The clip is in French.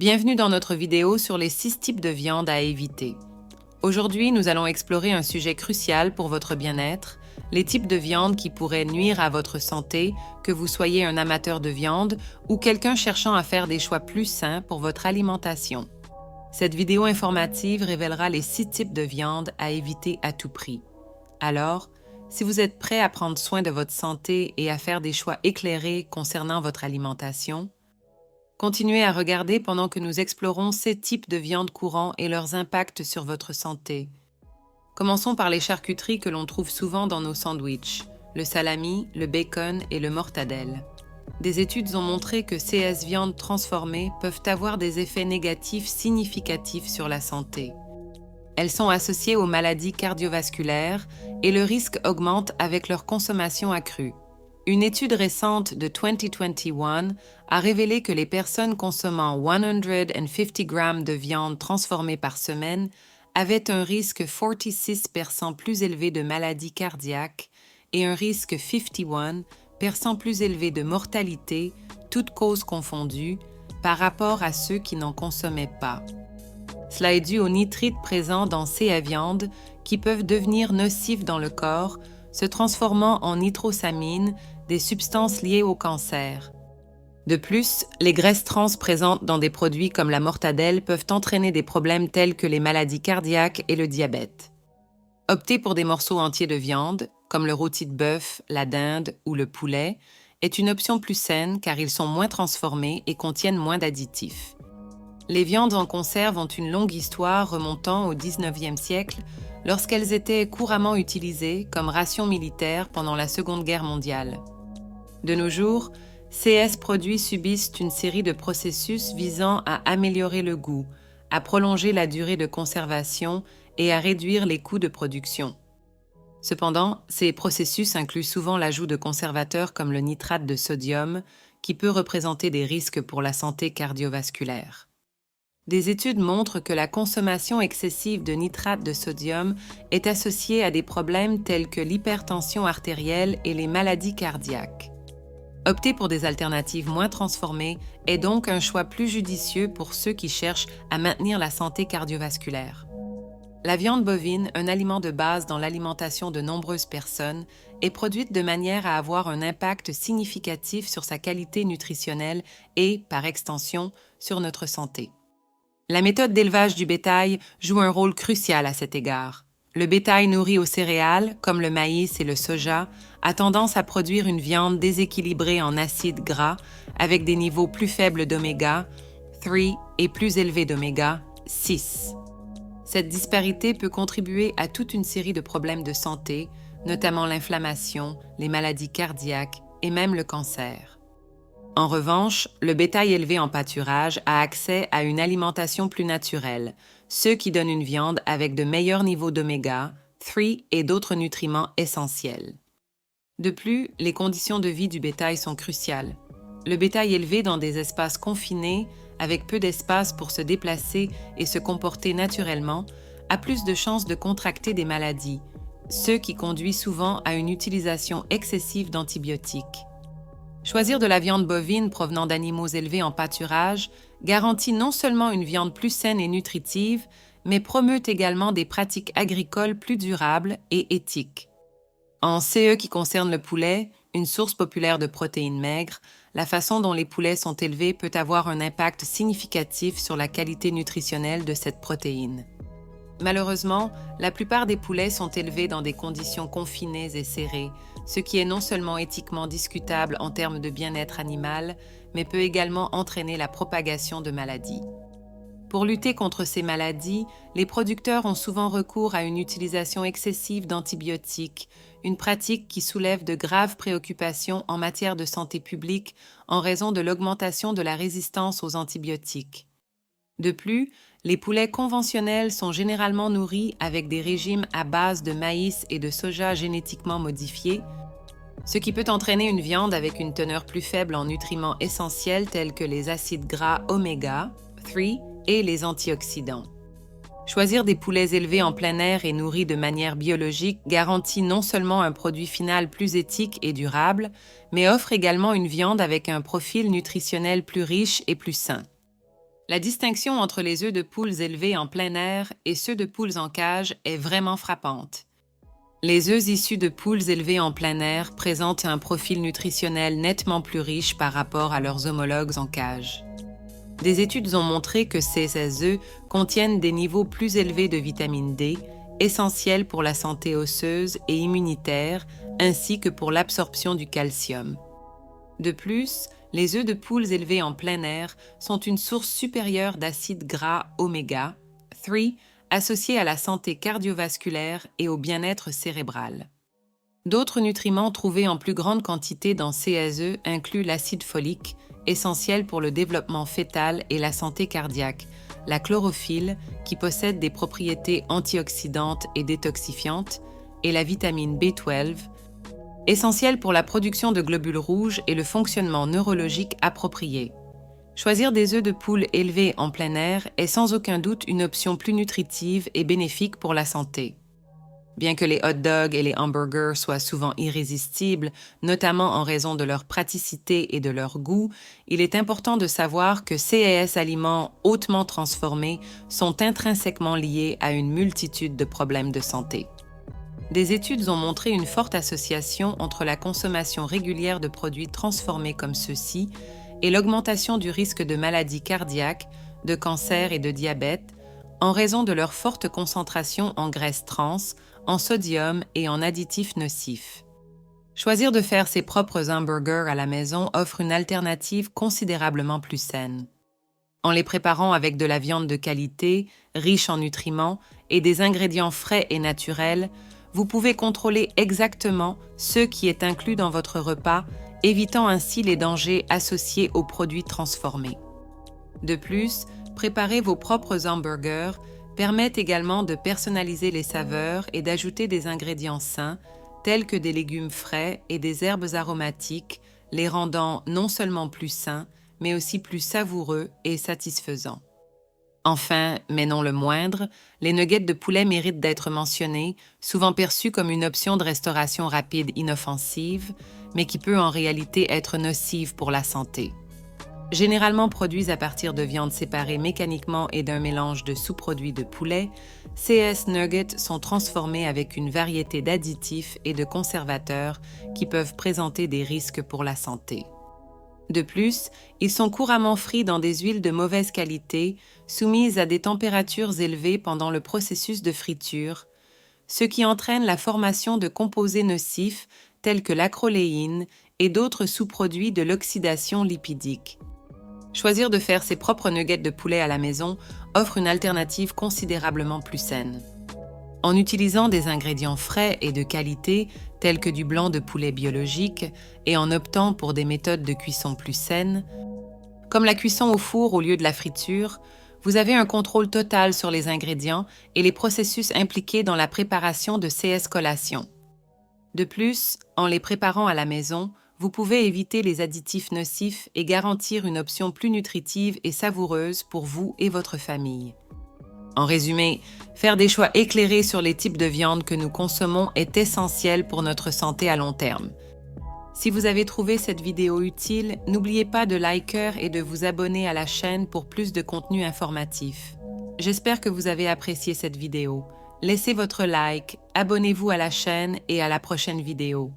Bienvenue dans notre vidéo sur les 6 types de viande à éviter. Aujourd'hui, nous allons explorer un sujet crucial pour votre bien-être, les types de viande qui pourraient nuire à votre santé, que vous soyez un amateur de viande ou quelqu'un cherchant à faire des choix plus sains pour votre alimentation. Cette vidéo informative révélera les 6 types de viande à éviter à tout prix. Alors, si vous êtes prêt à prendre soin de votre santé et à faire des choix éclairés concernant votre alimentation, continuez à regarder pendant que nous explorons ces types de viande courants et leurs impacts sur votre santé. Commençons par les charcuteries que l'on trouve souvent dans nos sandwichs, le salami, le bacon et le mortadelle. Des études ont montré que ces viandes transformées peuvent avoir des effets négatifs significatifs sur la santé. Elles sont associées aux maladies cardiovasculaires et le risque augmente avec leur consommation accrue. Une étude récente de 2021 a révélé que les personnes consommant 150 grammes de viande transformée par semaine avaient un risque 46% plus élevé de maladies cardiaques et un risque 51% plus élevé de mortalité, toutes causes confondues, par rapport à ceux qui n'en consommaient pas. Cela est dû aux nitrites présents dans ces viandes qui peuvent devenir nocifs dans le corps, se transformant en nitrosamines, des substances liées au cancer. De plus, les graisses trans présentes dans des produits comme la mortadelle peuvent entraîner des problèmes tels que les maladies cardiaques et le diabète. Opter pour des morceaux entiers de viande, comme le rôti de bœuf, la dinde ou le poulet, est une option plus saine car ils sont moins transformés et contiennent moins d'additifs. Les viandes en conserve ont une longue histoire remontant au 19e siècle, lorsqu'elles étaient couramment utilisées comme ration militaire pendant la Seconde Guerre mondiale. De nos jours, ces produits subissent une série de processus visant à améliorer le goût, à prolonger la durée de conservation et à réduire les coûts de production. Cependant, ces processus incluent souvent l'ajout de conservateurs comme le nitrate de sodium, qui peut représenter des risques pour la santé cardiovasculaire. Des études montrent que la consommation excessive de nitrate de sodium est associée à des problèmes tels que l'hypertension artérielle et les maladies cardiaques. Opter pour des alternatives moins transformées est donc un choix plus judicieux pour ceux qui cherchent à maintenir la santé cardiovasculaire. La viande bovine, un aliment de base dans l'alimentation de nombreuses personnes, est produite de manière à avoir un impact significatif sur sa qualité nutritionnelle et, par extension, sur notre santé. La méthode d'élevage du bétail joue un rôle crucial à cet égard. Le bétail nourri aux céréales, comme le maïs et le soja, a tendance à produire une viande déséquilibrée en acides gras, avec des niveaux plus faibles d'oméga 3 et plus élevés d'oméga 6. Cette disparité peut contribuer à toute une série de problèmes de santé, notamment l'inflammation, les maladies cardiaques et même le cancer. En revanche, le bétail élevé en pâturage a accès à une alimentation plus naturelle, ce qui donne une viande avec de meilleurs niveaux d'oméga 3 et d'autres nutriments essentiels. De plus, les conditions de vie du bétail sont cruciales. Le bétail élevé dans des espaces confinés, avec peu d'espace pour se déplacer et se comporter naturellement, a plus de chances de contracter des maladies, ce qui conduit souvent à une utilisation excessive d'antibiotiques. Choisir de la viande bovine provenant d'animaux élevés en pâturage garantit non seulement une viande plus saine et nutritive, mais promeut également des pratiques agricoles plus durables et éthiques. En ce qui concerne le poulet, une source populaire de protéines maigres, la façon dont les poulets sont élevés peut avoir un impact significatif sur la qualité nutritionnelle de cette protéine. Malheureusement, la plupart des poulets sont élevés dans des conditions confinées et serrées, ce qui est non seulement éthiquement discutable en termes de bien-être animal, mais peut également entraîner la propagation de maladies. Pour lutter contre ces maladies, les producteurs ont souvent recours à une utilisation excessive d'antibiotiques, une pratique qui soulève de graves préoccupations en matière de santé publique en raison de l'augmentation de la résistance aux antibiotiques. De plus, les poulets conventionnels sont généralement nourris avec des régimes à base de maïs et de soja génétiquement modifiés, ce qui peut entraîner une viande avec une teneur plus faible en nutriments essentiels tels que les acides gras oméga 3 et les antioxydants. Choisir des poulets élevés en plein air et nourris de manière biologique garantit non seulement un produit final plus éthique et durable, mais offre également une viande avec un profil nutritionnel plus riche et plus sain. La distinction entre les œufs de poules élevés en plein air et ceux de poules en cage est vraiment frappante. Les œufs issus de poules élevées en plein air présentent un profil nutritionnel nettement plus riche par rapport à leurs homologues en cage. Des études ont montré que ces œufs contiennent des niveaux plus élevés de vitamine D, essentiels pour la santé osseuse et immunitaire, ainsi que pour l'absorption du calcium. De plus, les œufs de poules élevés en plein air sont une source supérieure d'acides gras oméga 3 associés à la santé cardiovasculaire et au bien-être cérébral. D'autres nutriments trouvés en plus grande quantité dans ces œufs incluent l'acide folique, essentiel pour le développement fœtal et la santé cardiaque, la chlorophylle, qui possède des propriétés antioxydantes et détoxifiantes, et la vitamine B12, essentielle pour la production de globules rouges et le fonctionnement neurologique approprié. Choisir des œufs de poule élevés en plein air est sans aucun doute une option plus nutritive et bénéfique pour la santé. Bien que les hot dogs et les hamburgers soient souvent irrésistibles, notamment en raison de leur praticité et de leur goût, il est important de savoir que ces aliments hautement transformés sont intrinsèquement liés à une multitude de problèmes de santé. Des études ont montré une forte association entre la consommation régulière de produits transformés comme ceux-ci et l'augmentation du risque de maladies cardiaques, de cancer et de diabète, en raison de leur forte concentration en graisses trans, en sodium et en additifs nocifs. Choisir de faire ses propres hamburgers à la maison offre une alternative considérablement plus saine. En les préparant avec de la viande de qualité, riche en nutriments et des ingrédients frais et naturels, vous pouvez contrôler exactement ce qui est inclus dans votre repas, évitant ainsi les dangers associés aux produits transformés. De plus, préparer vos propres hamburgers permet également de personnaliser les saveurs et d'ajouter des ingrédients sains, tels que des légumes frais et des herbes aromatiques, les rendant non seulement plus sains, mais aussi plus savoureux et satisfaisants. Enfin, mais non le moindre, les nuggets de poulet méritent d'être mentionnés, souvent perçus comme une option de restauration rapide inoffensive, mais qui peut en réalité être nocive pour la santé. Généralement produits à partir de viandes séparées mécaniquement et d'un mélange de sous-produits de poulet, CS Nuggets sont transformés avec une variété d'additifs et de conservateurs qui peuvent présenter des risques pour la santé. De plus, ils sont couramment frits dans des huiles de mauvaise qualité, soumises à des températures élevées pendant le processus de friture, ce qui entraîne la formation de composés nocifs tels que l'acroléine et d'autres sous-produits de l'oxydation lipidique. Choisir de faire ses propres nuggets de poulet à la maison offre une alternative considérablement plus saine. En utilisant des ingrédients frais et de qualité, tels que du blanc de poulet biologique, et en optant pour des méthodes de cuisson plus saines, comme la cuisson au four au lieu de la friture, vous avez un contrôle total sur les ingrédients et les processus impliqués dans la préparation de ces collations. De plus, en les préparant à la maison, vous pouvez éviter les additifs nocifs et garantir une option plus nutritive et savoureuse pour vous et votre famille. En résumé, faire des choix éclairés sur les types de viande que nous consommons est essentiel pour notre santé à long terme. Si vous avez trouvé cette vidéo utile, n'oubliez pas de liker et de vous abonner à la chaîne pour plus de contenu informatif. J'espère que vous avez apprécié cette vidéo. Laissez votre like, abonnez-vous à la chaîne et à la prochaine vidéo.